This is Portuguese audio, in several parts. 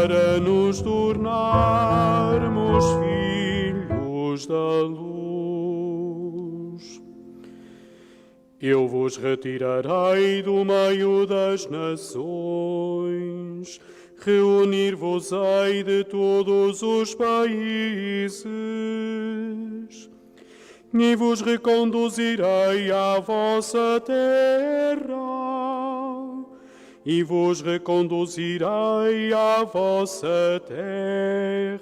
para nos tornarmos filhos da luz. Eu vos retirarei do meio das nações, reunir-vos-ei de todos os países, e vos reconduzirei à vossa terra, e vos reconduzirei à vossa terra.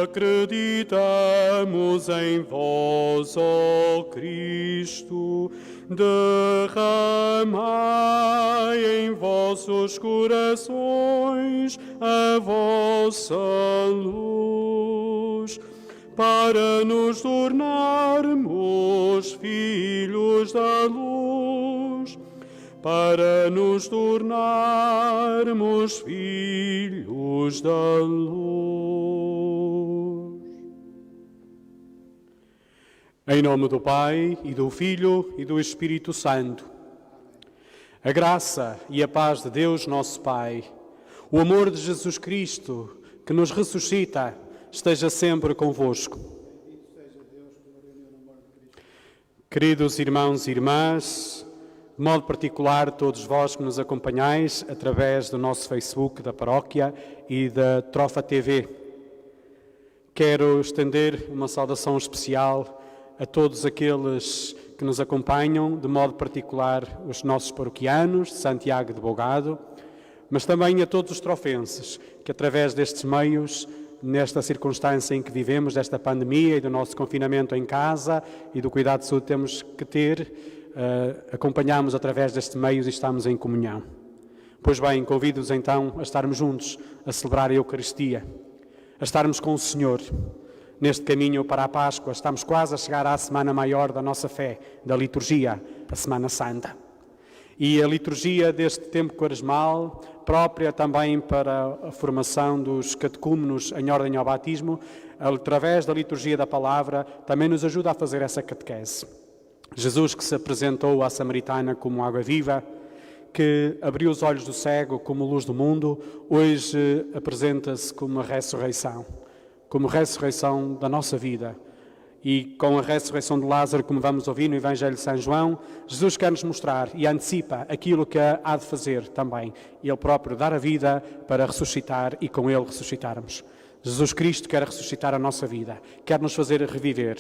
Acreditamos em vós, ó Cristo, derramai em vossos corações a vossa luz, para nos tornarmos filhos da luz, para nos tornarmos filhos da luz. Em nome do Pai, e do Filho, e do Espírito Santo, a graça e a paz de Deus, nosso Pai, o amor de Jesus Cristo, que nos ressuscita, esteja sempre convosco. Queridos irmãos e irmãs, de modo particular, todos vós que nos acompanhais através do nosso Facebook da Paróquia e da Trofa TV, quero estender uma saudação especial a todos aqueles que nos acompanham, de modo particular os nossos paroquianos de Santiago de Bogado, mas também a todos os trofenses que, através destes meios, nesta circunstância em que vivemos, desta pandemia e do nosso confinamento em casa e do cuidado de saúde que temos que ter, acompanhamos através destes meios e estamos em comunhão. Pois bem, convido-os então a estarmos juntos a celebrar a Eucaristia, a estarmos com o Senhor neste caminho para a Páscoa. Estamos quase a chegar à semana maior da nossa fé, da liturgia, a Semana Santa. E a liturgia deste tempo quaresmal, própria também para a formação dos catecúmenos em ordem ao batismo, através da liturgia da palavra, também nos ajuda a fazer essa catequese. Jesus, que se apresentou à samaritana como água viva, que abriu os olhos do cego como luz do mundo, hoje apresenta-se como a ressurreição da nossa vida. E com a ressurreição de Lázaro, como vamos ouvir no Evangelho de São João, Jesus quer nos mostrar e antecipa aquilo que há de fazer também. Ele próprio dar a vida para ressuscitar e com Ele ressuscitarmos. Jesus Cristo quer ressuscitar a nossa vida, quer nos fazer reviver.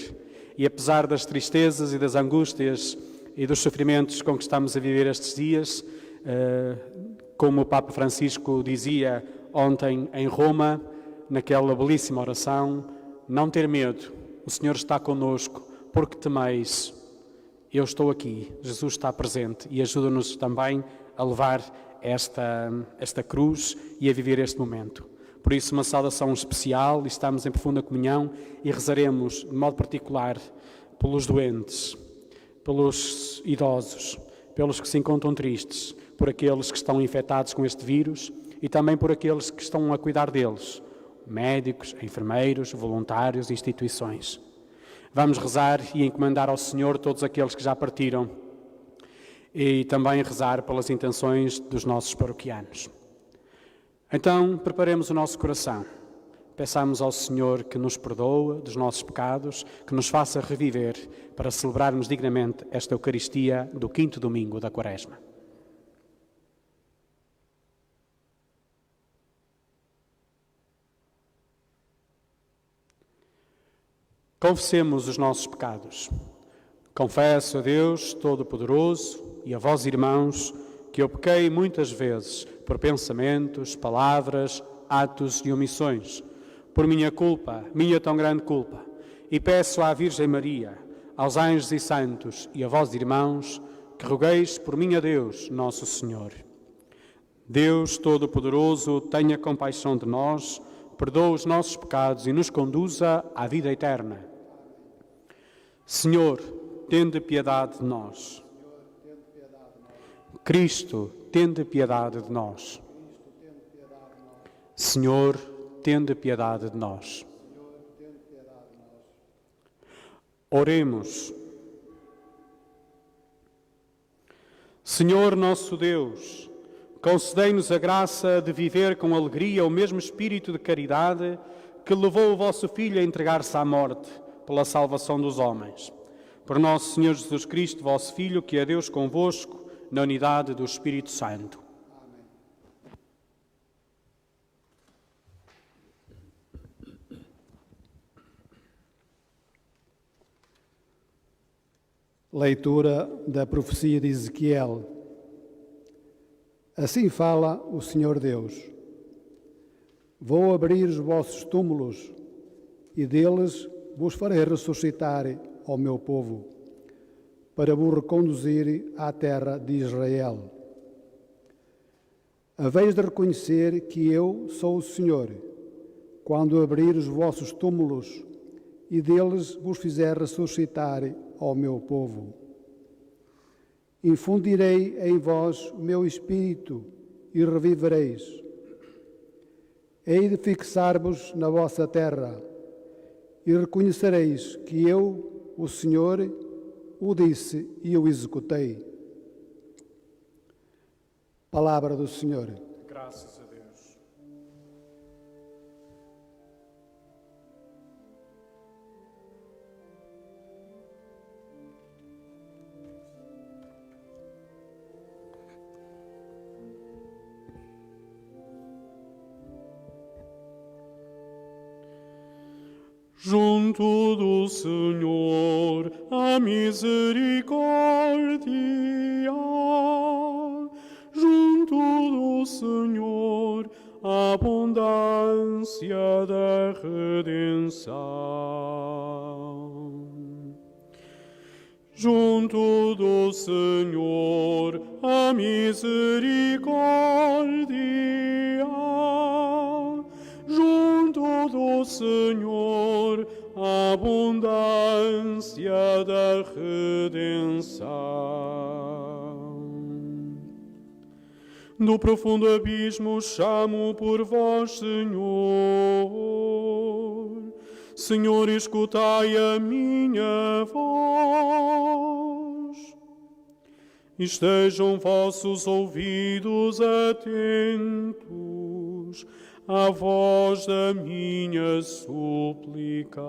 E apesar das tristezas e das angústias e dos sofrimentos com que estamos a viver estes dias, como o Papa Francisco dizia ontem em Roma, naquela belíssima oração, não ter medo, o Senhor está conosco, porque temeis, eu estou aqui, Jesus está presente e ajuda-nos também a levar esta cruz e a viver este momento. Por isso, uma saudação especial, e estamos em profunda comunhão e rezaremos de modo particular pelos doentes, pelos idosos, pelos que se encontram tristes, por aqueles que estão infectados com este vírus e também por aqueles que estão a cuidar deles, médicos, enfermeiros, voluntários, instituições. Vamos rezar e encomendar ao Senhor todos aqueles que já partiram e também rezar pelas intenções dos nossos paroquianos. Então, preparemos o nosso coração. Peçamos ao Senhor que nos perdoe dos nossos pecados, que nos faça reviver para celebrarmos dignamente esta Eucaristia do 5º domingo da Quaresma. Confessemos os nossos pecados. Confesso a Deus Todo-Poderoso e a vós, irmãos, que eu pequei muitas vezes por pensamentos, palavras, atos e omissões, por minha culpa, minha tão grande culpa, e peço à Virgem Maria, aos anjos e santos e a vós, irmãos, que rogueis por mim a Deus, nosso Senhor. Deus Todo-Poderoso, tenha compaixão de nós, perdoa os nossos pecados e nos conduza à vida eterna. Senhor, tende piedade de nós. Cristo, tende piedade de nós. Senhor, tende piedade de nós. Oremos. Senhor nosso Deus, Concedei-nos a graça de viver com alegria o mesmo espírito de caridade que levou o vosso Filho a entregar-se à morte pela salvação dos homens. Por nosso Senhor Jesus Cristo, vosso Filho, que é Deus convosco, na unidade do Espírito Santo. Leitura da profecia de Ezequiel. Assim fala o Senhor Deus: vou abrir os vossos túmulos e deles vos farei ressuscitar ao meu povo, para vos reconduzir à terra de Israel. Haveis de reconhecer que eu sou o Senhor, quando abrir os vossos túmulos e deles vos fizer ressuscitar ao meu povo. Infundirei em vós o meu espírito e revivereis. Hei de fixar-vos na vossa terra e reconhecereis que eu, o Senhor, o disse e o executei. Palavra do Senhor. Graças a Deus. Junto do Senhor a misericórdia, junto do Senhor a abundância da redenção. Junto do Senhor a misericórdia, junto do Senhor a abundância da redenção. Do profundo abismo chamo por vós, Senhor. Senhor, escutai a minha voz. Estejam vossos ouvidos atentos à voz da minha súplica.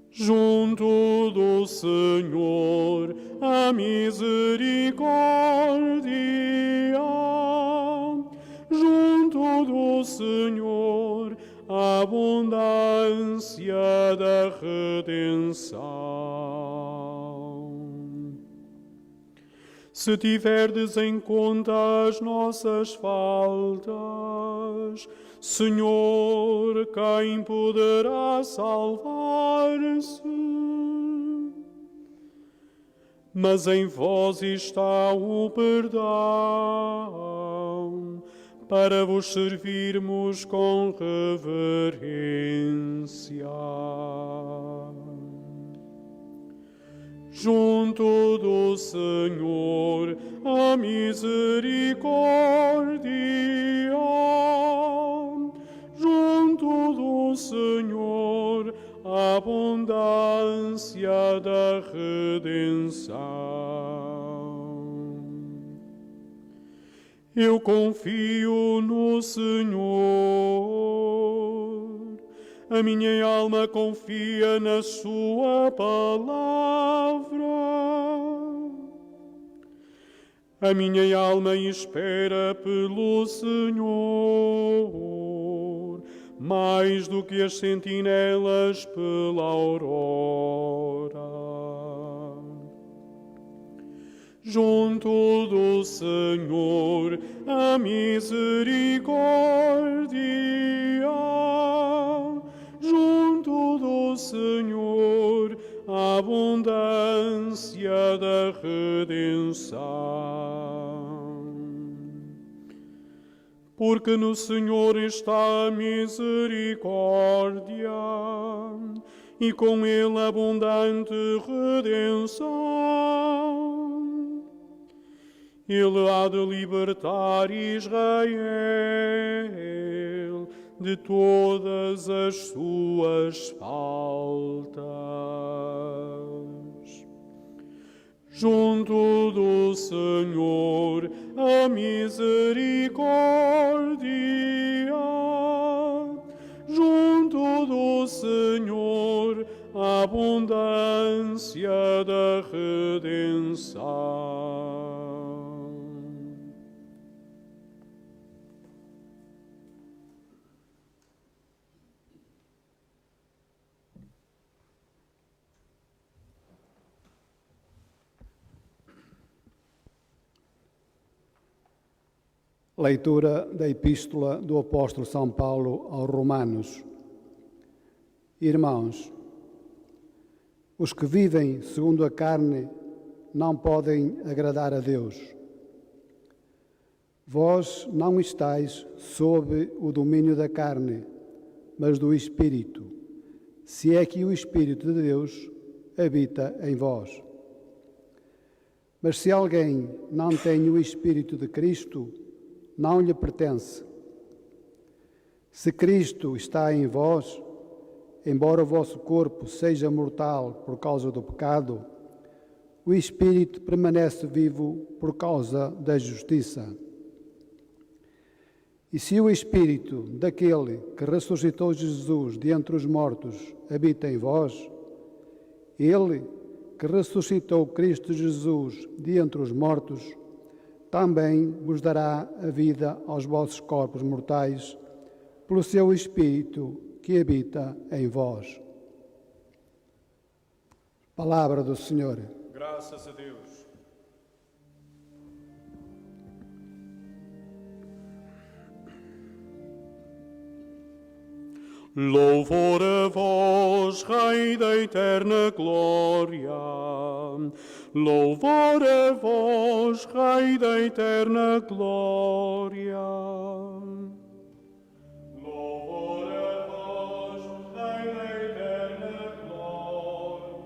Junto do Senhor a misericórdia, junto do Senhor a abundância da redenção. Se tiverdes em conta as nossas faltas, Senhor, quem poderá salvar-se? Mas em vós está o perdão, para vos servirmos com reverência. Junto do Senhor a misericórdia, junto do Senhor a abundância da redenção. Eu confio no Senhor, a minha alma confia na sua palavra. A minha alma espera pelo Senhor, mais do que as sentinelas pela aurora. Junto do Senhor a misericórdia, junto do Senhor a abundância da redenção. Porque no Senhor está a misericórdia, e com Ele abundante redenção. Ele há de libertar Israel de todas as suas faltas. junto do Senhor a misericórdia, junto do Senhor a abundância da redenção. Leitura da Epístola do Apóstolo São Paulo aos Romanos. Irmãos, os que vivem segundo a carne não podem agradar a Deus. Vós não estáis sob o domínio da carne, mas do Espírito, se é que o Espírito de Deus habita em vós. Mas se alguém não tem o Espírito de Cristo, não lhe pertence. Se Cristo está em vós, embora o vosso corpo seja mortal por causa do pecado, o Espírito permanece vivo por causa da justiça. E se o Espírito daquele que ressuscitou Jesus de entre os mortos habita em vós, ele que ressuscitou Cristo Jesus de entre os mortos, também vos dará a vida aos vossos corpos mortais, pelo seu Espírito que habita em vós. Palavra do Senhor. Graças a Deus. Louvor a vós, Rei da eterna glória. Louvor a vós, Rei da eterna glória. Louvor a vós, Rei da eterna glória.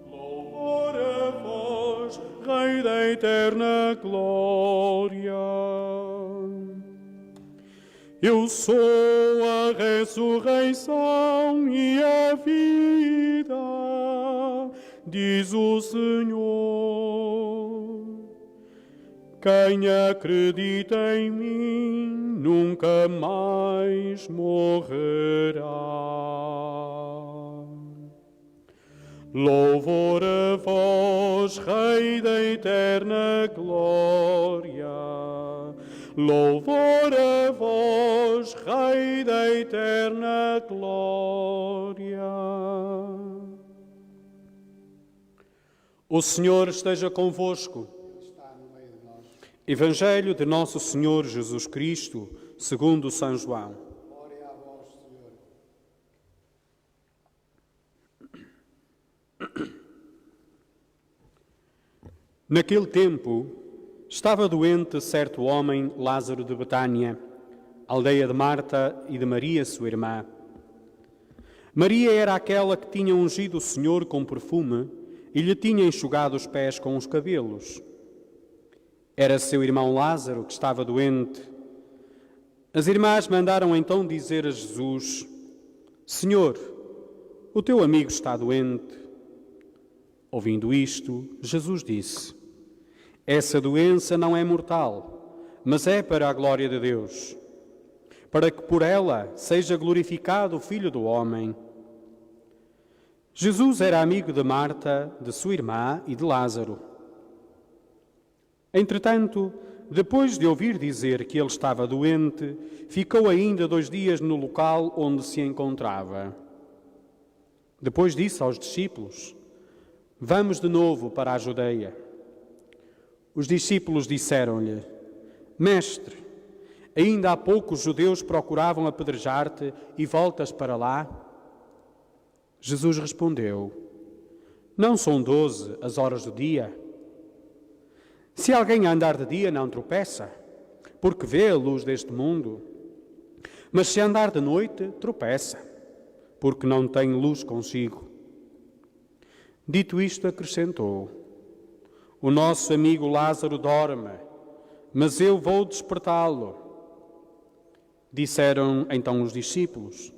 Louvor a vós, Rei da eterna glória. Eu sou a ressurreição e a vida, diz o Senhor. Quem acredita em mim nunca mais morrerá. Louvor a vós, Rei da eterna glória. Louvor a vós, Rei da eterna glória. O Senhor esteja convosco. Está no meio de nós. Evangelho de Nosso Senhor Jesus Cristo, segundo São João. Glória a vós, Senhor. Naquele tempo, estava doente certo homem, Lázaro de Betânia, aldeia de Marta e de Maria, sua irmã. Maria era aquela que tinha ungido o Senhor com perfume e lhe tinha enxugado os pés com os cabelos. Era seu irmão Lázaro que estava doente. As irmãs mandaram então dizer a Jesus: Senhor, o teu amigo está doente. Ouvindo isto, Jesus disse: Essa doença não é mortal, mas é para a glória de Deus, para que por ela seja glorificado o Filho do Homem. Jesus era amigo de Marta, de sua irmã e de Lázaro. Entretanto, depois de ouvir dizer que ele estava doente, ficou ainda 2 dias no local onde se encontrava. Depois disse aos discípulos: Vamos de novo para a Judeia. Os discípulos disseram-lhe: Mestre, ainda há pouco os judeus procuravam apedrejar-te e voltas para lá? Jesus respondeu: Não são 12 as horas do dia? Se alguém andar de dia não tropeça, porque vê a luz deste mundo. Mas se andar de noite, tropeça, porque não tem luz consigo. Dito isto, acrescentou: O nosso amigo Lázaro dorme, mas eu vou despertá-lo. Disseram então os discípulos: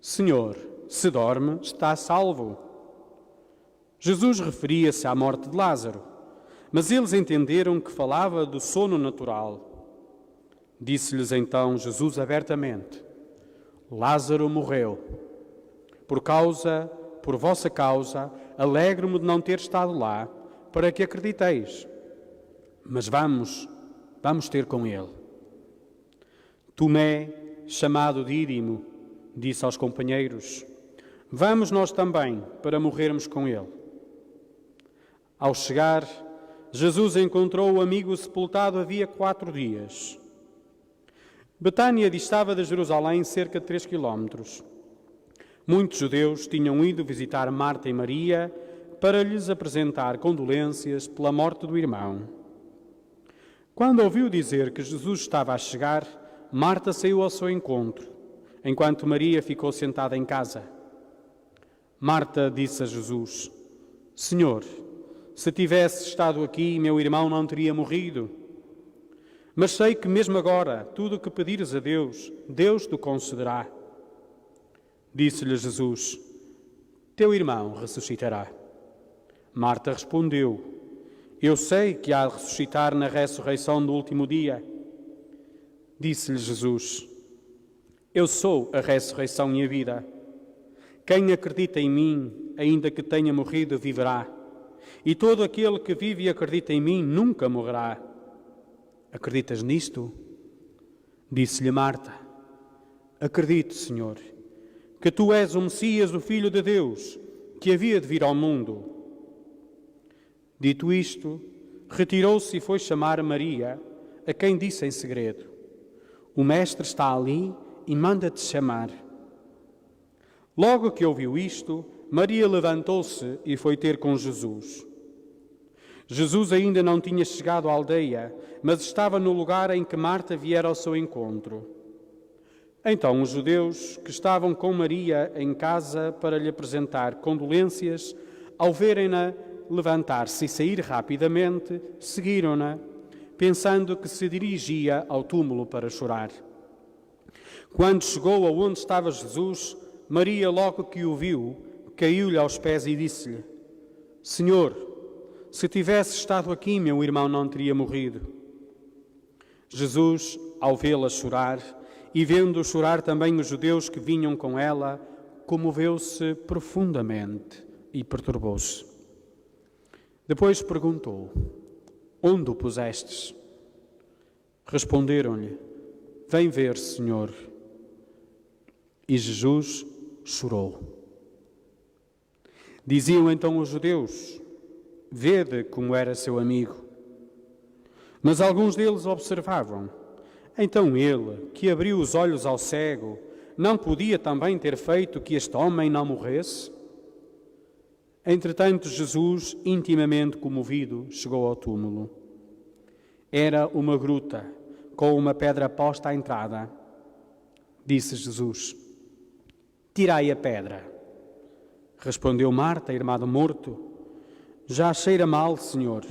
Senhor, se dorme, está salvo. Jesus referia-se à morte de Lázaro, mas eles entenderam que falava do sono natural. Disse-lhes então Jesus abertamente: Lázaro morreu. Por vossa causa, alegro-me de não ter estado lá, para que acrediteis. Mas vamos ter com ele. Tomé, chamado Dídimo, disse aos companheiros: Vamos nós também, para morrermos com ele. Ao chegar, Jesus encontrou o amigo sepultado havia 4 dias. Betânia distava de Jerusalém cerca de 3 quilómetros. Muitos judeus tinham ido visitar Marta e Maria para lhes apresentar condolências pela morte do irmão. Quando ouviu dizer que Jesus estava a chegar, Marta saiu ao seu encontro, enquanto Maria ficou sentada em casa. Marta disse a Jesus: Senhor, se tivesse estado aqui, meu irmão não teria morrido. Mas sei que mesmo agora, tudo o que pedires a Deus, Deus te concederá. Disse-lhe Jesus: Teu irmão ressuscitará. Marta respondeu: Eu sei que há de ressuscitar na ressurreição do último dia. Disse-lhe Jesus: Eu sou a ressurreição e a vida. Quem acredita em mim, ainda que tenha morrido, viverá. E todo aquele que vive e acredita em mim nunca morrerá. Acreditas nisto? Disse-lhe Marta: Acredito, Senhor, que tu és o Messias, o Filho de Deus, que havia de vir ao mundo. Dito isto, retirou-se e foi chamar Maria, a quem disse em segredo: O Mestre está ali e manda-te chamar. Logo que ouviu isto, Maria levantou-se e foi ter com Jesus. Jesus ainda não tinha chegado à aldeia, mas estava no lugar em que Marta viera ao seu encontro. Então os judeus que estavam com Maria em casa para lhe apresentar condolências, ao verem-na levantar-se e sair rapidamente, seguiram-na, pensando que se dirigia ao túmulo para chorar. Quando chegou aonde estava Jesus, Maria, logo que o viu, caiu-lhe aos pés e disse-lhe: Senhor, se tivesse estado aqui, meu irmão não teria morrido. Jesus, ao vê-la chorar, e vendo chorar também os judeus que vinham com ela, comoveu-se profundamente e perturbou-se. Depois perguntou: Onde o pusestes? Responderam-lhe: Vem ver, Senhor. E Jesus chorou. Diziam então os judeus: Vede como era seu amigo. Mas alguns deles observavam: Então ele, que abriu os olhos ao cego, não podia também ter feito que este homem não morresse? Entretanto, Jesus, intimamente comovido, chegou ao túmulo. Era uma gruta, com uma pedra posta à entrada. Disse Jesus: Tirai a pedra. Respondeu Marta, irmã do morto: Já cheira mal, Senhor,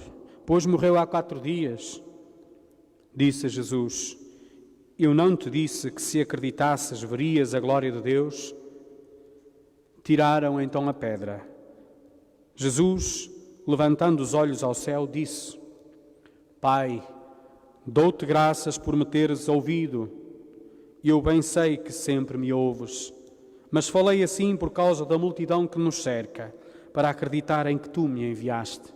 pois morreu há 4 dias. Disse Jesus: Eu não te disse que se acreditasses verias a glória de Deus? Tiraram então a pedra. Jesus, levantando os olhos ao céu, disse: Pai, dou-te graças por me teres ouvido. Eu bem sei que sempre me ouves, mas falei assim por causa da multidão que nos cerca, para acreditarem que tu me enviaste.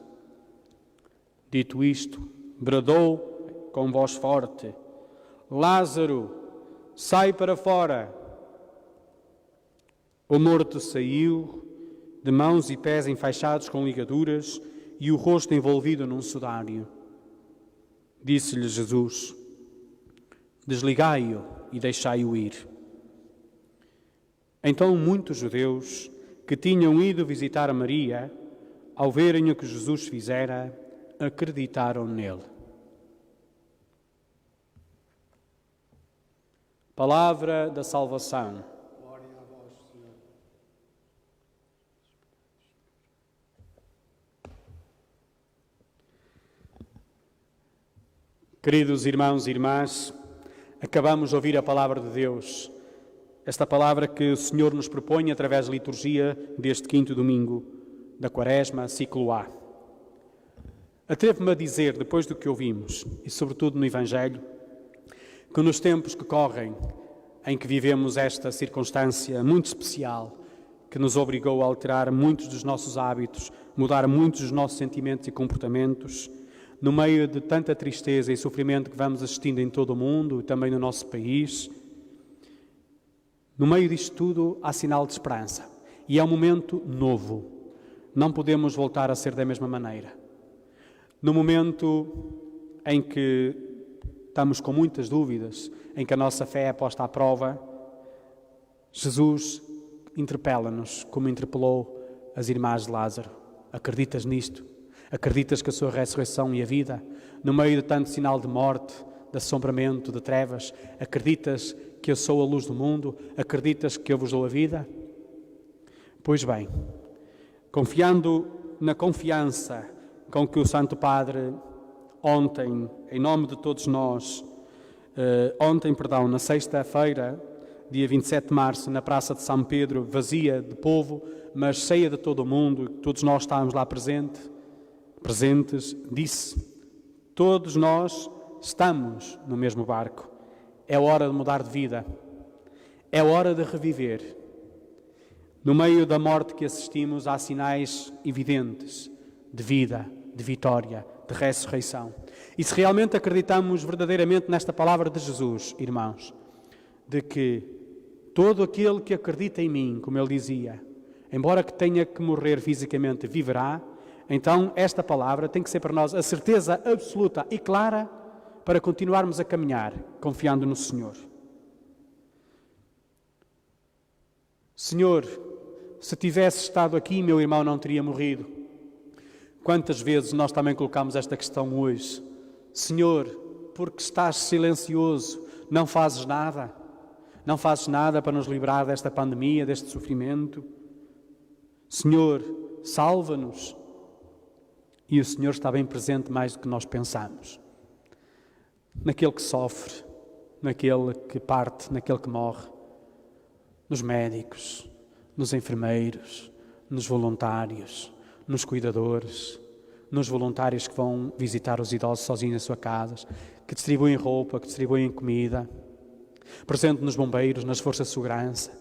Dito isto, bradou com voz forte: Lázaro, sai para fora. O morto saiu, de mãos e pés enfaixados com ligaduras e o rosto envolvido num sudário. Disse-lhe Jesus: Desligai-o e deixai-o ir. Então muitos judeus que tinham ido visitar Maria, ao verem o que Jesus fizera, acreditaram nele. Palavra da salvação. Glória a vós, Senhor. Queridos irmãos e irmãs, acabamos de ouvir a palavra de Deus, esta palavra que o Senhor nos propõe através da liturgia deste 5º domingo, da Quaresma, ciclo A. Atrevo-me a dizer, depois do que ouvimos, e sobretudo no Evangelho, que nos tempos que correm, em que vivemos esta circunstância muito especial, que nos obrigou a alterar muitos dos nossos hábitos, mudar muitos dos nossos sentimentos e comportamentos, no meio de tanta tristeza e sofrimento que vamos assistindo em todo o mundo e também no nosso país, no meio disto tudo há sinal de esperança. E é um momento novo. Não podemos voltar a ser da mesma maneira. No momento em que estamos com muitas dúvidas, em que a nossa fé é posta à prova, Jesus interpela-nos como interpelou as irmãs de Lázaro. Acreditas nisto? Acreditas que a sua ressurreição e a vida, no meio de tanto sinal de morte, de assombramento, de trevas, acreditas que eu sou a luz do mundo? Acreditas que eu vos dou a vida? Pois bem, confiando na confiança com que o Santo Padre ontem, em nome de todos nós, na sexta-feira, dia 27 de março, na Praça de São Pedro, vazia de povo, mas cheia de todo o mundo, todos nós estávamos lá presentes, disse: todos nós estamos no mesmo barco. É hora de mudar de vida. É hora de reviver. No meio da morte que assistimos, há sinais evidentes de vida, de vitória, de ressurreição. E se realmente acreditamos verdadeiramente nesta palavra de Jesus, irmãos, de que todo aquele que acredita em mim, como ele dizia, embora que tenha que morrer fisicamente, viverá, então esta palavra tem que ser para nós a certeza absoluta e clara para continuarmos a caminhar, confiando no Senhor. Senhor, se tivesse estado aqui, meu irmão não teria morrido. Quantas vezes nós também colocamos esta questão hoje? Senhor, porque estás silencioso, não fazes nada? Não fazes nada para nos livrar desta pandemia, deste sofrimento? Senhor, salva-nos. E o Senhor está bem presente mais do que nós pensamos. Naquele que sofre, naquele que parte, naquele que morre, nos médicos, nos enfermeiros, nos voluntários, nos cuidadores, nos voluntários que vão visitar os idosos sozinhos nas suas casas, que distribuem roupa, que distribuem comida, presente nos bombeiros, nas forças de segurança,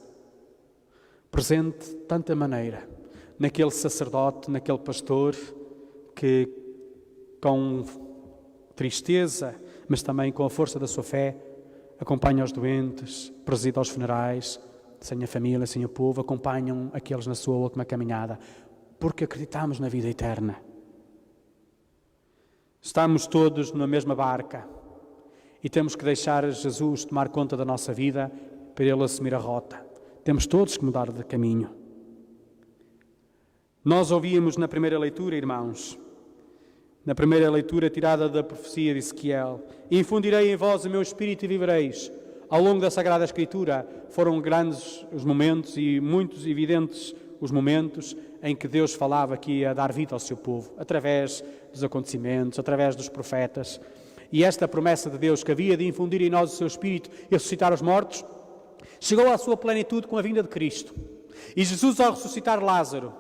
presente de tanta maneira, naquele sacerdote, naquele pastor que com tristeza, mas também com a força da sua fé, acompanha os doentes, preside aos funerais, sem a família, sem o povo, acompanham aqueles na sua última caminhada, porque acreditamos na vida eterna. Estamos todos na mesma barca e temos que deixar Jesus tomar conta da nossa vida para Ele assumir a rota. Temos todos que mudar de caminho. Nós ouvíamos na primeira leitura, irmãos, na primeira leitura tirada da profecia de Ezequiel: infundirei em vós o meu espírito e vivereis. Ao longo da Sagrada Escritura foram grandes os momentos e muitos evidentes os momentos em que Deus falava que ia dar vida ao seu povo, através dos acontecimentos, através dos profetas. E esta promessa de Deus, que havia de infundir em nós o seu Espírito e ressuscitar os mortos, chegou à sua plenitude com a vinda de Cristo. E Jesus, ao ressuscitar Lázaro,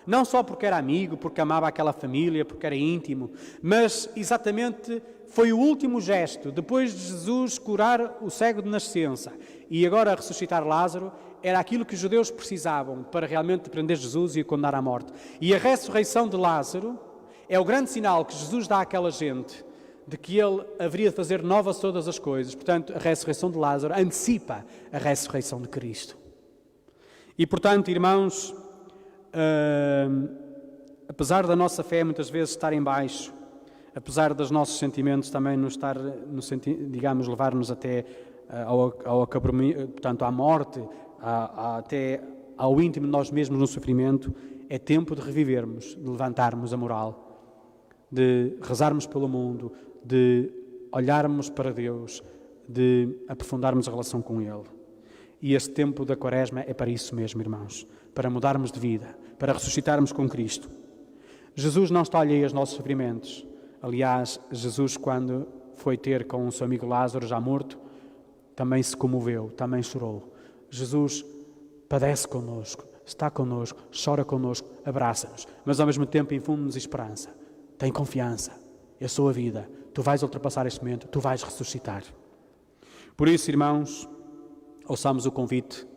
não só porque era amigo, porque amava aquela família, porque era íntimo, mas exatamente foi o último gesto, depois de Jesus curar o cego de nascença e agora ressuscitar Lázaro, era aquilo que os judeus precisavam para realmente prender Jesus e o condenar à morte. E a ressurreição de Lázaro é o grande sinal que Jesus dá àquela gente de que ele haveria de fazer novas todas as coisas. Portanto, a ressurreição de Lázaro antecipa a ressurreição de Cristo. E, portanto, irmãos, apesar da nossa fé muitas vezes estar em baixo, apesar dos nossos sentimentos também nos estar, digamos, levar-nos até ao acabamento, portanto, à morte, até ao íntimo de nós mesmos no sofrimento, é tempo de revivermos, de levantarmos a moral, de rezarmos pelo mundo, de olharmos para Deus, de aprofundarmos a relação com Ele. E este tempo da Quaresma é para isso mesmo, irmãos, para mudarmos de vida, para ressuscitarmos com Cristo. Jesus não está alheio aos nossos sofrimentos. Aliás, Jesus, quando foi ter com o seu amigo Lázaro, já morto, também se comoveu, também chorou. Jesus padece connosco, está connosco, chora connosco, abraça-nos, mas ao mesmo tempo infunde-nos esperança. Tem confiança, eu sou a vida, tu vais ultrapassar este momento, tu vais ressuscitar. Por isso, irmãos, ouçamos o convite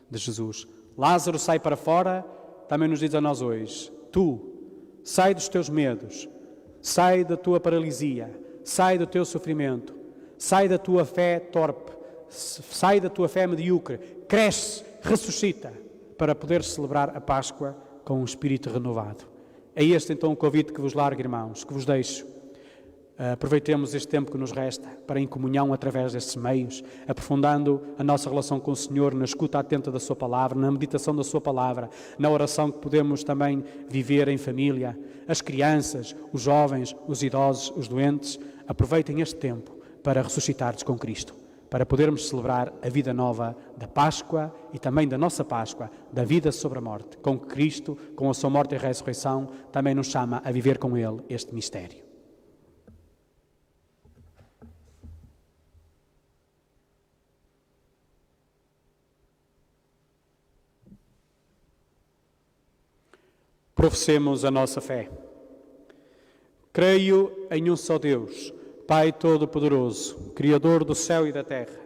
de Jesus. Lázaro sai para fora, também nos diz a nós hoje, tu, sai dos teus medos, sai da tua paralisia, sai do teu sofrimento, sai da tua fé torpe, sai da tua fé medíocre, cresce, ressuscita, para poder celebrar a Páscoa com um espírito renovado. É este então o convite que vos largo, irmãos, que vos deixo. Aproveitemos este tempo que nos resta para em comunhão através destes meios, aprofundando a nossa relação com o Senhor na escuta atenta da Sua Palavra, na meditação da Sua Palavra, na oração que podemos também viver em família. As crianças, os jovens, os idosos, os doentes, aproveitem este tempo para ressuscitar-nos com Cristo, para podermos celebrar a vida nova da Páscoa e também da nossa Páscoa, da vida sobre a morte, com que Cristo, com a sua morte e ressurreição, também nos chama a viver com Ele este mistério. Professemos a nossa fé. Creio em um só Deus, Pai Todo-Poderoso, Criador do céu e da terra,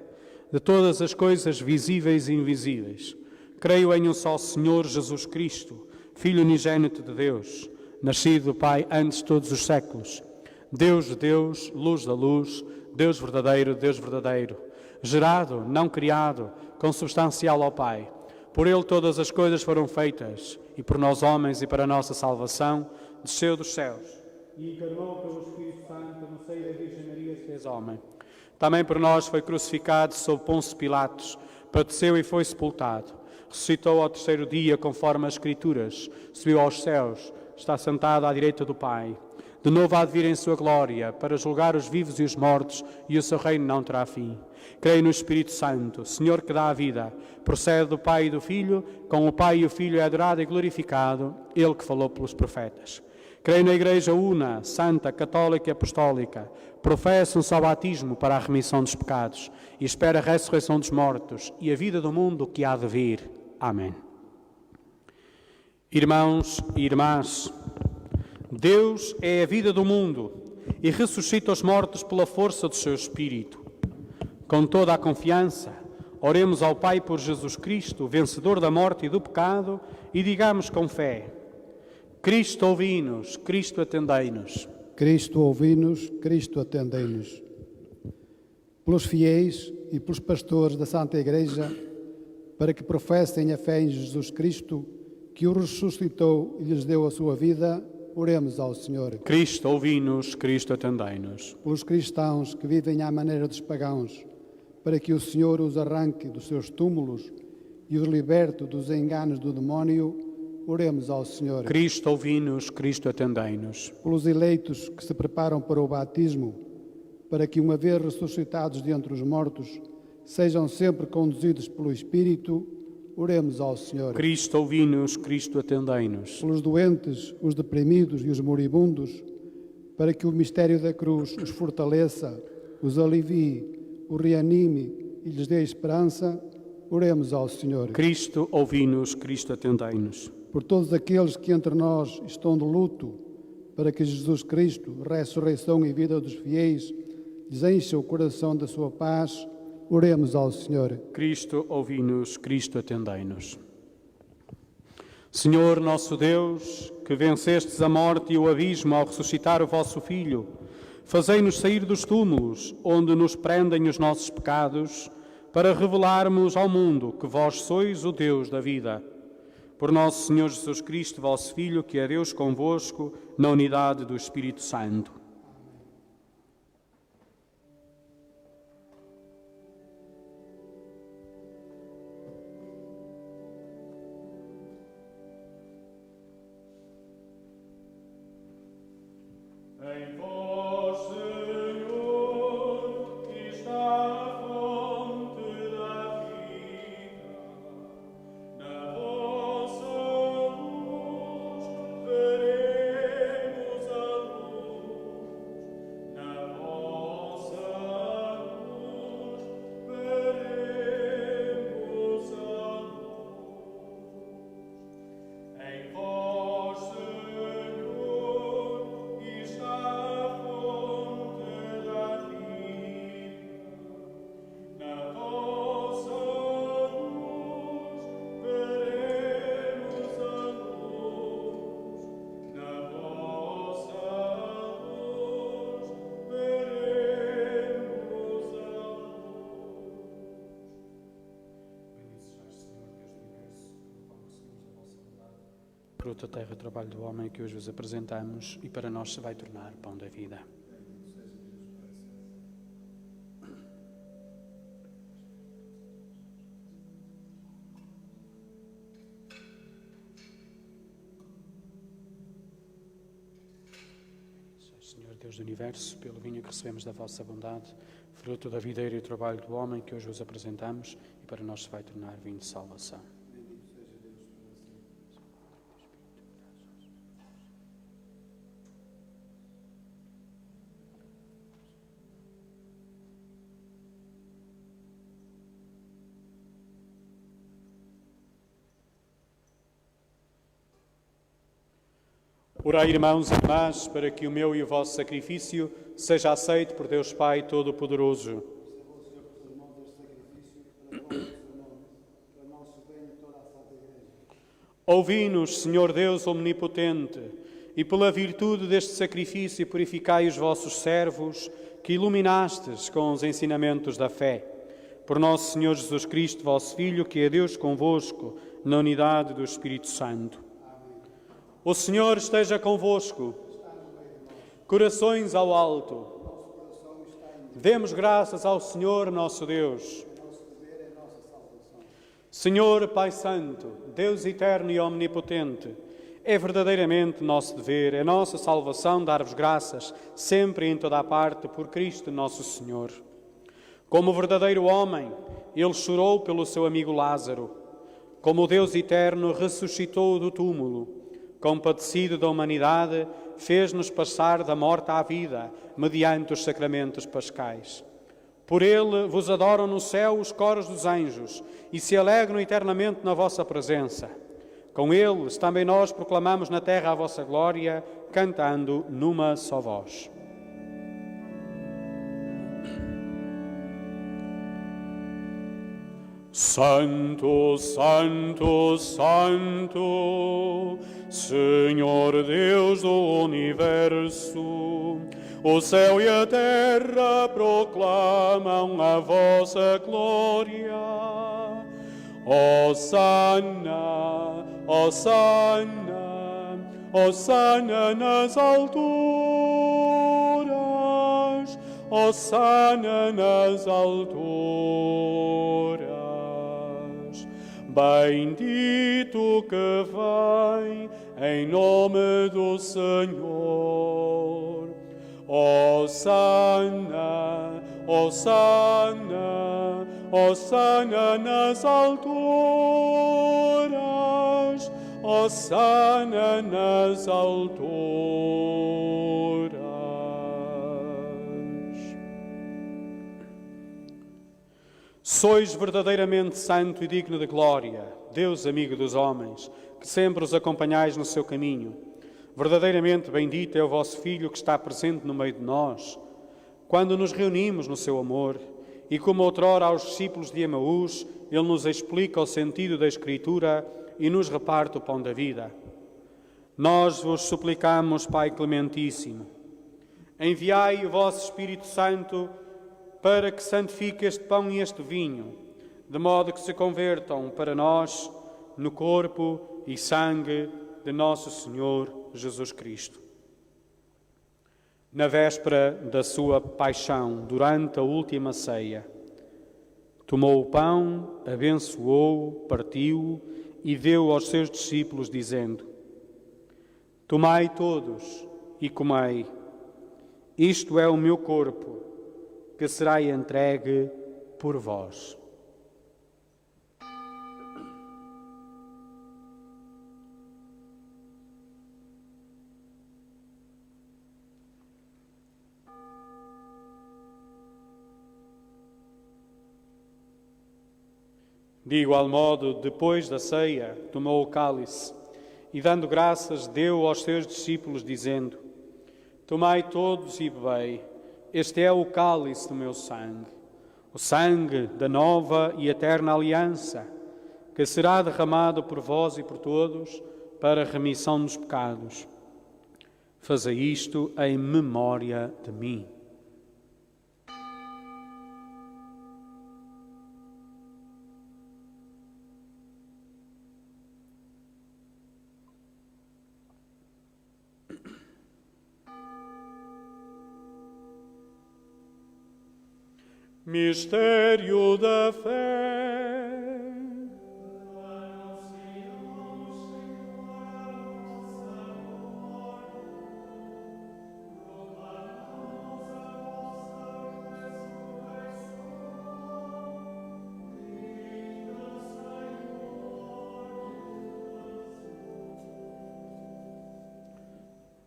de todas as coisas visíveis e invisíveis. Creio em um só Senhor Jesus Cristo, Filho unigênito de Deus, nascido do Pai antes de todos os séculos. Deus de Deus, luz da luz, Deus verdadeiro, gerado, não criado, consubstancial ao Pai. Por Ele todas as coisas foram feitas, e por nós homens e para a nossa salvação, desceu dos céus e encarnou pelo Espírito Santo no seio da Virgem Maria se fez homem. Também por nós foi crucificado sob Pôncio Pilatos, padeceu e foi sepultado. Ressuscitou ao terceiro dia, conforme as Escrituras, subiu aos céus, está sentado à direita do Pai. De novo há de vir em sua glória, para julgar os vivos e os mortos, e o seu reino não terá fim. Creio no Espírito Santo, Senhor que dá a vida, procede do Pai e do Filho, com o Pai e o Filho é adorado e glorificado, Ele que falou pelos profetas. Creio na Igreja una, santa, católica e apostólica, professo um só batismo para a remissão dos pecados, e espero a ressurreição dos mortos e a vida do mundo que há de vir. Amém. Irmãos e irmãs, Deus é a vida do mundo e ressuscita os mortos pela força do seu Espírito. Com toda a confiança, oremos ao Pai por Jesus Cristo, vencedor da morte e do pecado, e digamos com fé: Cristo ouvi-nos, Cristo atendei-nos. Cristo ouvi-nos, Cristo atendei-nos. Pelos fiéis e pelos pastores da Santa Igreja, para que professem a fé em Jesus Cristo, que o ressuscitou e lhes deu a sua vida, oremos ao Senhor. Cristo ouvi-nos, Cristo atendei-nos. Pelos cristãos que vivem à maneira dos pagãos, para que o Senhor os arranque dos seus túmulos e os liberte dos enganos do demónio, oremos ao Senhor. Cristo ouvi-nos, Cristo atendei-nos. Pelos eleitos que se preparam para o batismo, para que, uma vez ressuscitados de entre os mortos, sejam sempre conduzidos pelo Espírito, oremos ao Senhor. Cristo ouvi-nos, Cristo atendei-nos. Pelos doentes, os deprimidos e os moribundos, para que o mistério da cruz os fortaleça, os alivie, os reanime e lhes dê esperança, oremos ao Senhor. Cristo ouvi-nos, Cristo atendei-nos. Por todos aqueles que entre nós estão de luto, para que Jesus Cristo, ressurreição e vida dos fiéis, lhes encha o coração da sua paz, oremos ao Senhor. Cristo ouvi-nos, Cristo atendei-nos. Senhor nosso Deus, que vencestes a morte e o abismo ao ressuscitar o vosso Filho, fazei-nos sair dos túmulos, onde nos prendem os nossos pecados, para revelarmos ao mundo que vós sois o Deus da vida. Por nosso Senhor Jesus Cristo, vosso Filho, que é Deus convosco, na unidade do Espírito Santo. Em vós, Senhor, está a fonte da vida. Na vossa luz veremos a luz. Na vossa luz veremos a luz. fruto da terra, trabalho do homem, que hoje vos apresentamos e para nós se vai tornar pão da vida. Senhor Deus do Universo, pelo vinho que recebemos da vossa bondade, fruto da videira e o trabalho do homem que hoje vos apresentamos e para nós se vai tornar vinho de salvação. Orai, irmãos e irmãs, para que o meu e o vosso sacrifício seja aceito por Deus Pai Todo-Poderoso. Ouvi-nos, Senhor Deus Omnipotente, e pela virtude deste sacrifício purificai os vossos servos, que iluminastes com os ensinamentos da fé. Por nosso Senhor Jesus Cristo, vosso Filho, que é Deus convosco, na unidade do Espírito Santo. O Senhor esteja convosco. Corações ao alto. Demos graças ao Senhor nosso Deus. Senhor Pai Santo, Deus eterno e omnipotente, é verdadeiramente nosso dever, é nossa salvação dar-vos graças, sempre e em toda a parte, por Cristo nosso Senhor. Como verdadeiro homem, ele chorou pelo seu amigo Lázaro. Como Deus eterno, ressuscitou do túmulo. Compadecido da humanidade, fez-nos passar da morte à vida, mediante os sacramentos pascais. Por ele vos adoram no céu os coros dos anjos e se alegram eternamente na vossa presença. Com eles também nós proclamamos na terra a vossa glória, cantando numa só voz. Santo, Santo, Santo, Senhor Deus do Universo, o céu e a terra proclamam a vossa glória. Hosana, Hosana, Hosana nas alturas, Hosana nas alturas. Bendito que vem em nome do Senhor. Hosana, Hosana, Hosana nas alturas, Hosana nas alturas. Sois verdadeiramente santo e digno de glória, Deus amigo dos homens, que sempre os acompanhais no seu caminho. Verdadeiramente bendito é o vosso Filho que está presente no meio de nós, quando nos reunimos no seu amor, e como outrora aos discípulos de Emaús, ele nos explica o sentido da Escritura e nos reparte o pão da vida. Nós vos suplicamos, Pai Clementíssimo, enviai o vosso Espírito Santo para que santifique este pão e este vinho, de modo que se convertam para nós no corpo e sangue de nosso Senhor Jesus Cristo. Na véspera da sua paixão, durante a última ceia, tomou o pão, abençoou, partiu e deu aos seus discípulos, dizendo: Tomai todos e comei, isto é o meu corpo, que será entregue por vós. De igual modo, depois da ceia, tomou o cálice e, dando graças, deu aos seus discípulos, dizendo: Tomai todos e bebei, este é o cálice do meu sangue, o sangue da nova e eterna aliança, que será derramado por vós e por todos para a remissão dos pecados. Fazei isto em memória de mim. Mistério da fé.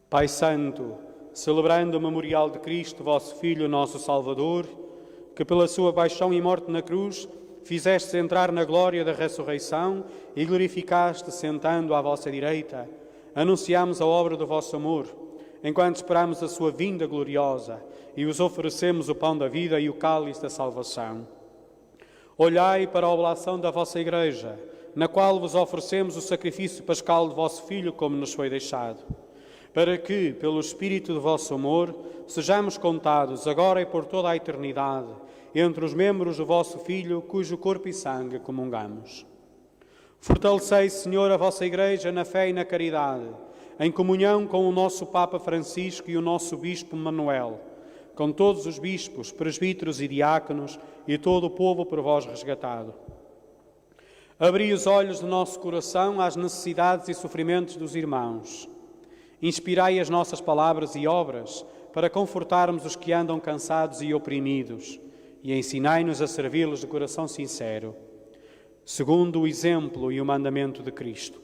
Pai Santo, celebrando o memorial de Cristo, vosso Filho, nosso Salvador, que pela sua paixão e morte na cruz fizeste entrar na glória da ressurreição e glorificaste sentando à vossa direita, anunciamos a obra do vosso amor, enquanto esperamos a sua vinda gloriosa e vos oferecemos o pão da vida e o cálice da salvação. Olhai para a oblação da vossa Igreja, na qual vos oferecemos o sacrifício pascal de vosso Filho, como nos foi deixado, para que, pelo Espírito do vosso amor, sejamos contados, agora e por toda a eternidade, entre os membros do vosso Filho, cujo corpo e sangue comungamos. Fortalecei, Senhor, a vossa Igreja na fé e na caridade, em comunhão com o nosso Papa Francisco e o nosso Bispo Manuel, com todos os bispos, presbíteros e diáconos e todo o povo por vós resgatado. Abri os olhos do nosso coração às necessidades e sofrimentos dos irmãos. Inspirai as nossas palavras e obras para confortarmos os que andam cansados e oprimidos e ensinai-nos a servi-los de coração sincero, segundo o exemplo e o mandamento de Cristo.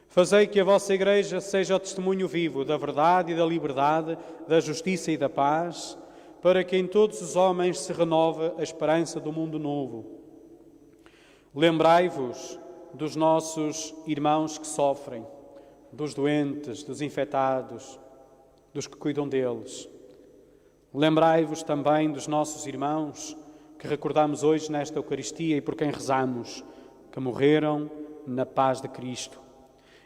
Fazei que a vossa Igreja seja o testemunho vivo da verdade e da liberdade, da justiça e da paz, para que em todos os homens se renove a esperança do mundo novo. Lembrai-vos dos nossos irmãos que sofrem, dos doentes, dos infectados, dos que cuidam deles. Lembrai-vos também dos nossos irmãos que recordamos hoje nesta Eucaristia e por quem rezamos, que morreram na paz de Cristo,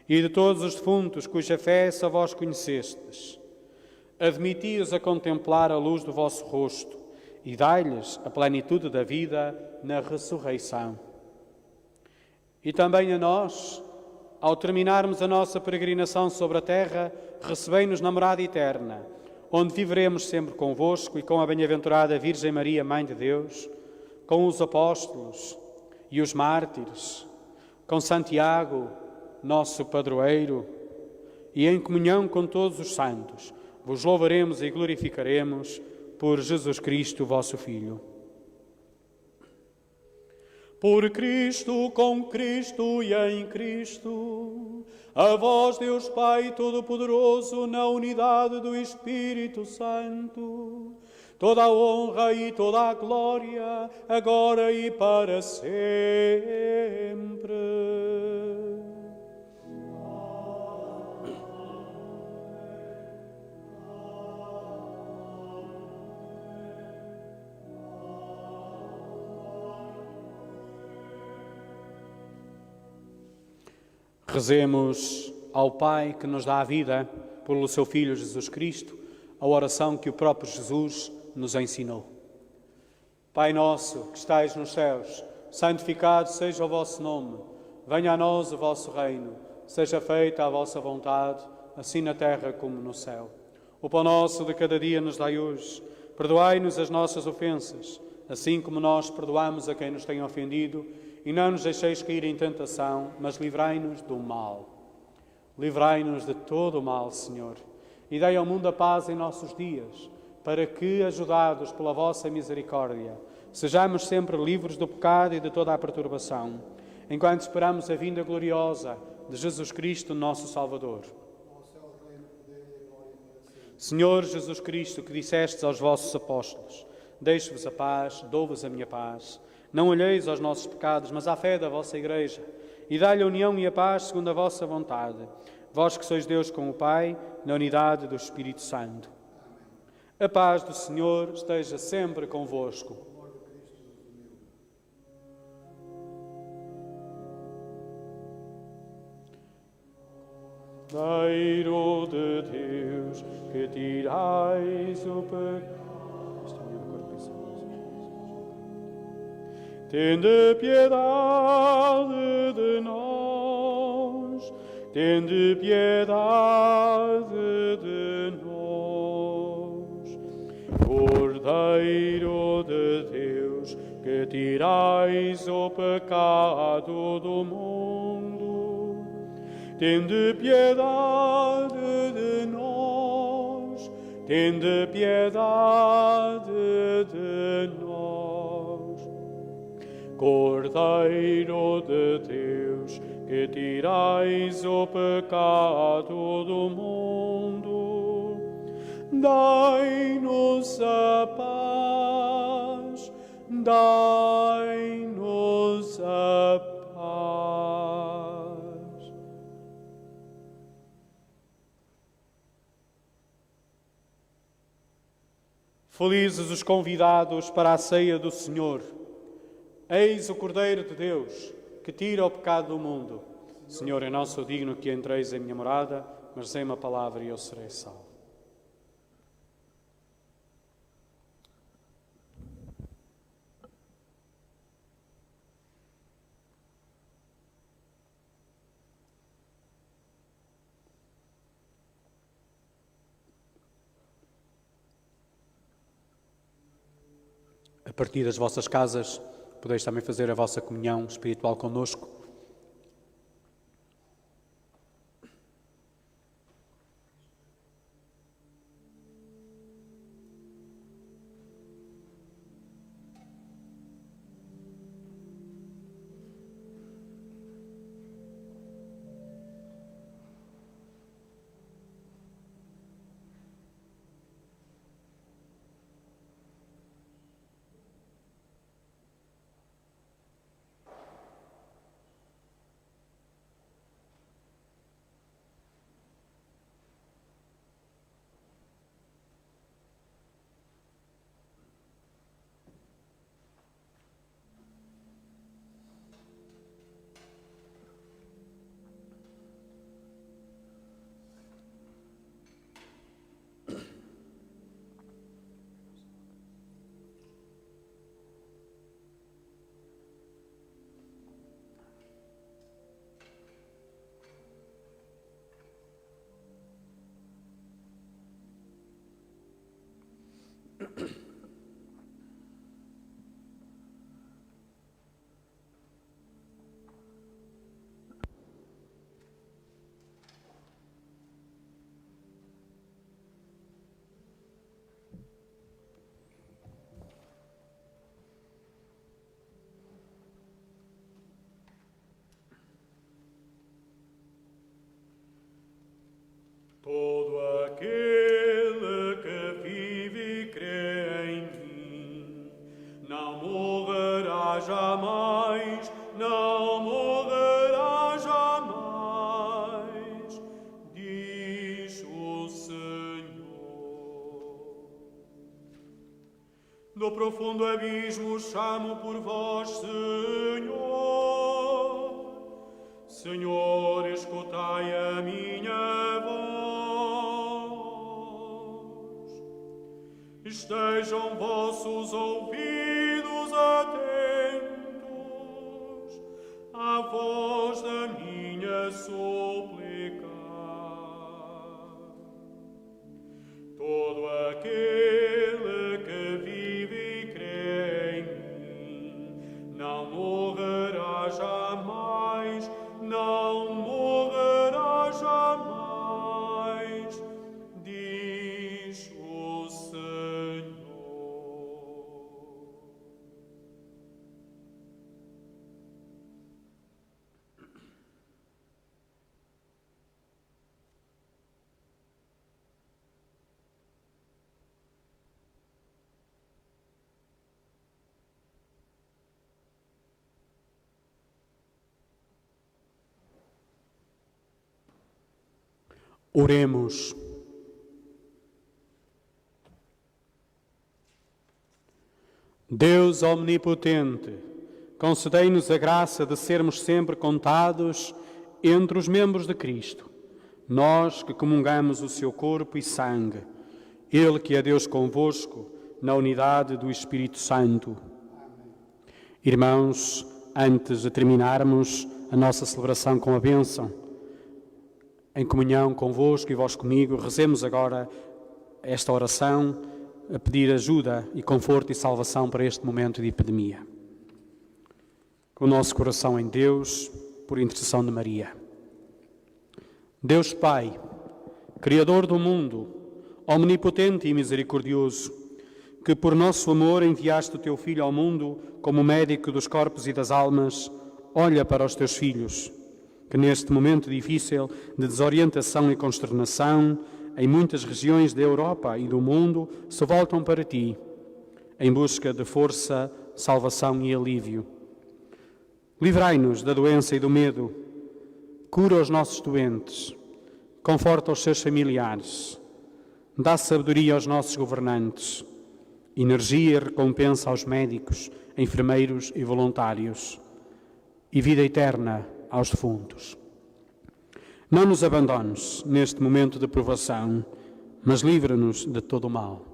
e de todos os defuntos cuja fé só vós conhecestes. Admiti-os a contemplar a luz do vosso rosto e dai-lhes a plenitude da vida na ressurreição. E também a nós, ao terminarmos a nossa peregrinação sobre a terra, recebei-nos na morada eterna, onde viveremos sempre convosco e com a bem-aventurada Virgem Maria, Mãe de Deus, com os apóstolos e os mártires, com Santiago, nosso padroeiro, e em comunhão com todos os santos, vos louvaremos e glorificaremos por Jesus Cristo, vosso Filho. Por Cristo, com Cristo e em Cristo, a vós, Deus Pai Todo-Poderoso, na unidade do Espírito Santo, toda a honra e toda a glória, agora e para sempre. Rezemos ao Pai que nos dá a vida, pelo seu Filho Jesus Cristo, a oração que o próprio Jesus nos ensinou. Pai nosso, que estais nos céus, santificado seja o vosso nome. Venha a nós o vosso reino. Seja feita a vossa vontade, assim na terra como no céu. O pão nosso de cada dia nos dai hoje. Perdoai-nos as nossas ofensas, assim como nós perdoamos a quem nos tem ofendido. E não nos deixeis cair em tentação, mas livrai-nos do mal. Livrai-nos de todo o mal, Senhor, e dai ao mundo a paz em nossos dias, para que, ajudados pela vossa misericórdia, sejamos sempre livres do pecado e de toda a perturbação, enquanto esperamos a vinda gloriosa de Jesus Cristo, nosso Salvador. Senhor Jesus Cristo, que dissestes aos vossos apóstolos, deixo-vos a paz, dou-vos a minha paz. Não olheis aos nossos pecados, mas à fé da vossa Igreja, e dai-lhe a união e a paz segundo a vossa vontade. Vós que sois Deus com o Pai, na unidade do Espírito Santo. A paz do Senhor esteja sempre convosco. Cordeiro de Deus, que tirais o pecado. Tende piedade de nós, tende piedade de nós, Cordeiro de Deus. que tirais o pecado do mundo, tende piedade de nós, tende piedade de nós. Cordeiro de Deus, que tirais o pecado do mundo, dai-nos a paz, dai-nos a paz. Felizes os convidados para a ceia do Senhor. Eis o Cordeiro de Deus, que tira o pecado do mundo. Senhor, eu não sou digno que entreis em minha morada, mas dizei-me a palavra e eu serei salvo. A partir das vossas casas, podeis também fazer a vossa comunhão espiritual conosco. Todo aquele que vive e crê em mim não morrerá jamais, não morrerá jamais, diz o Senhor. Do profundo abismo chamo por vós, Senhor. Senhor, escutai a minha voz. Estejam vossos ouvidos atentos à voz da minha súplica. Todo aquele que vive e crê em mim não morrerá jamais, não morrerá jamais, diz o Senhor. Oremos. Deus omnipotente, concedei-nos a graça de sermos sempre contados entre os membros de Cristo, nós que comungamos o seu corpo e sangue, Ele que é Deus convosco, na unidade do Espírito Santo. Irmãos, antes de terminarmos a nossa celebração com a bênção, em comunhão convosco e vós comigo, rezemos agora esta oração a pedir ajuda e conforto e salvação para este momento de epidemia. com o nosso coração em Deus, por intercessão de Maria. Deus Pai, Criador do mundo, omnipotente e misericordioso, que por nosso amor enviaste o teu Filho ao mundo como médico dos corpos e das almas, olha para os teus filhos, que neste momento difícil de desorientação e consternação, em muitas regiões da Europa e do mundo, se voltam para ti, em busca de força, salvação e alívio. Livrai-nos da doença e do medo, cura os nossos doentes, conforta os seus familiares, dá sabedoria aos nossos governantes, energia e recompensa aos médicos, enfermeiros e voluntários, e vida eterna aos defuntos. Não nos abandones neste momento de provação, mas livra-nos de todo o mal.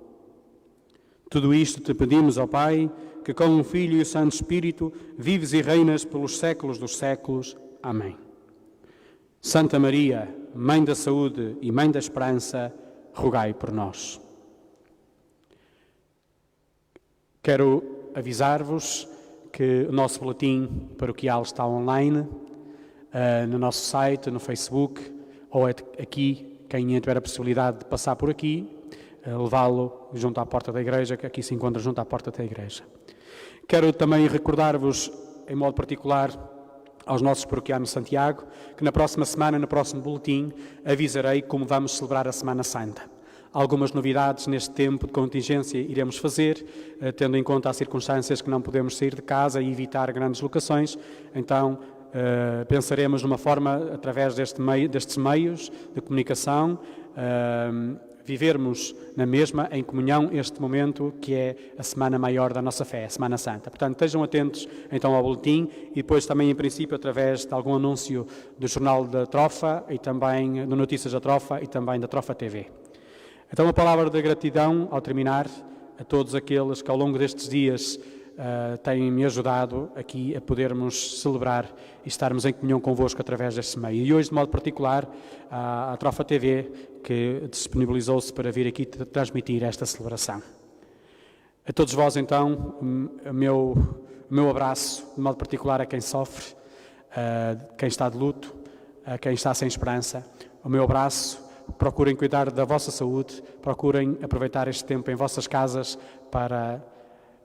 Tudo isto te pedimos, ó Pai, que com o Filho e o Santo Espírito vives e reinas pelos séculos dos séculos. Amém. Santa Maria, Mãe da Saúde e Mãe da Esperança, rogai por nós. Quero avisar-vos que o nosso boletim paroquial está online, no nosso site, no Facebook, ou aqui, quem tiver a possibilidade de passar por aqui, levá-lo junto à porta da igreja, que aqui se encontra junto à porta da igreja. Quero também recordar-vos, em modo particular, aos nossos paroquianos de Santiago, que na próxima semana, no próximo boletim, avisarei como vamos celebrar a Semana Santa. Algumas novidades neste tempo de contingência iremos fazer, tendo em conta as circunstâncias que não podemos sair de casa e evitar grandes locações. Então, pensaremos numa forma, através destes meios de comunicação, vivermos na mesma, em comunhão, este momento que é a semana maior da nossa fé, a Semana Santa. Portanto, estejam atentos então ao boletim e depois também, em princípio, através de algum anúncio do Jornal da Trofa e também do Notícias da Trofa e também da Trofa TV. Então, uma palavra de gratidão, ao terminar, a todos aqueles que ao longo destes dias têm me ajudado aqui a podermos celebrar e estarmos em comunhão convosco através deste meio. E hoje, de modo particular, a Trofa TV, que disponibilizou-se para vir aqui transmitir esta celebração. A todos vós, então, o meu abraço, de modo particular a quem sofre, a quem está de luto, a quem está sem esperança, o meu abraço. Procurem cuidar da vossa saúde, procurem aproveitar este tempo em vossas casas para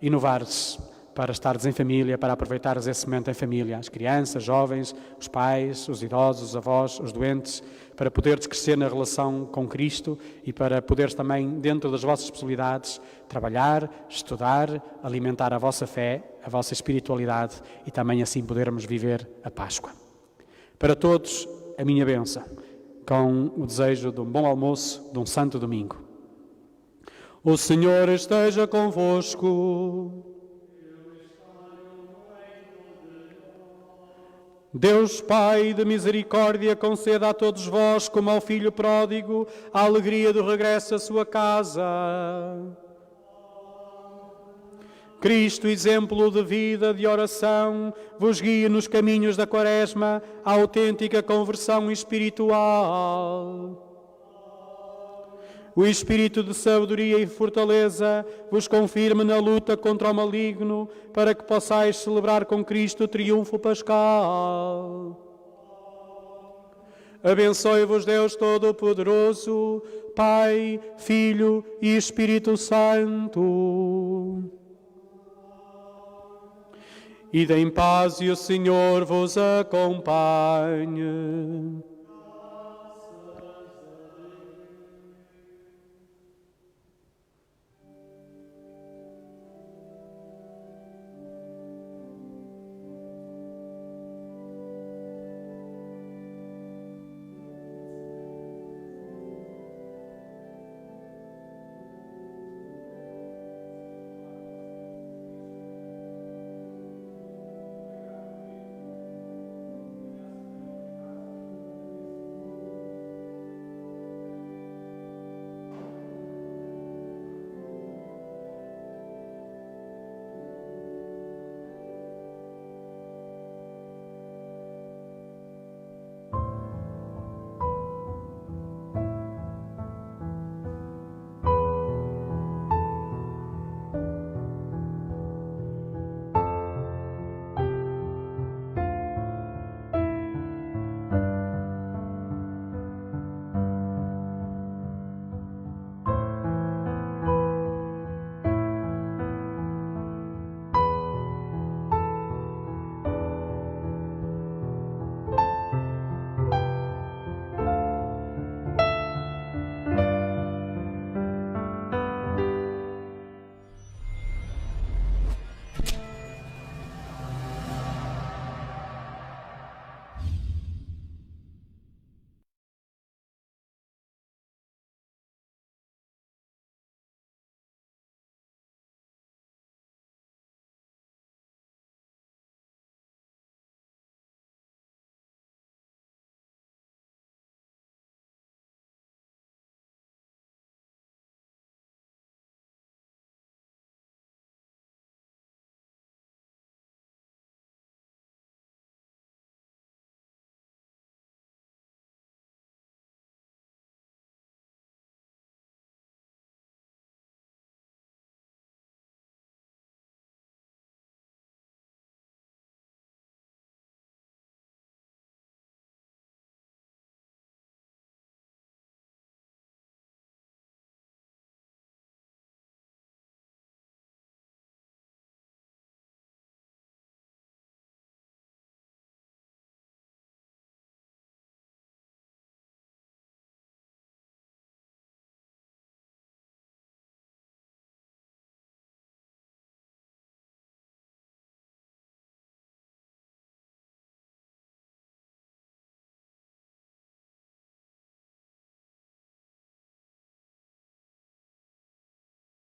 inovar-se, para estares em família, para aproveitares esse momento em família, as crianças, jovens, os pais, os idosos, os avós, os doentes, para poderes crescer na relação com Cristo e para poderes também, dentro das vossas possibilidades, trabalhar, estudar, alimentar a vossa fé, a vossa espiritualidade e também assim podermos viver a Páscoa. Para todos, a minha bênção, com o desejo de um bom almoço, de um santo domingo. O Senhor esteja convosco. Deus Pai de misericórdia, conceda a todos vós, como ao Filho pródigo, a alegria do regresso à sua casa. Cristo, exemplo de vida, de oração, vos guie nos caminhos da Quaresma, a autêntica conversão espiritual. O Espírito de sabedoria e fortaleza vos confirme na luta contra o maligno, para que possais celebrar com Cristo o triunfo pascal. Abençoe-vos Deus Todo-Poderoso, Pai, Filho e Espírito Santo. Ide em paz e o Senhor vos acompanhe.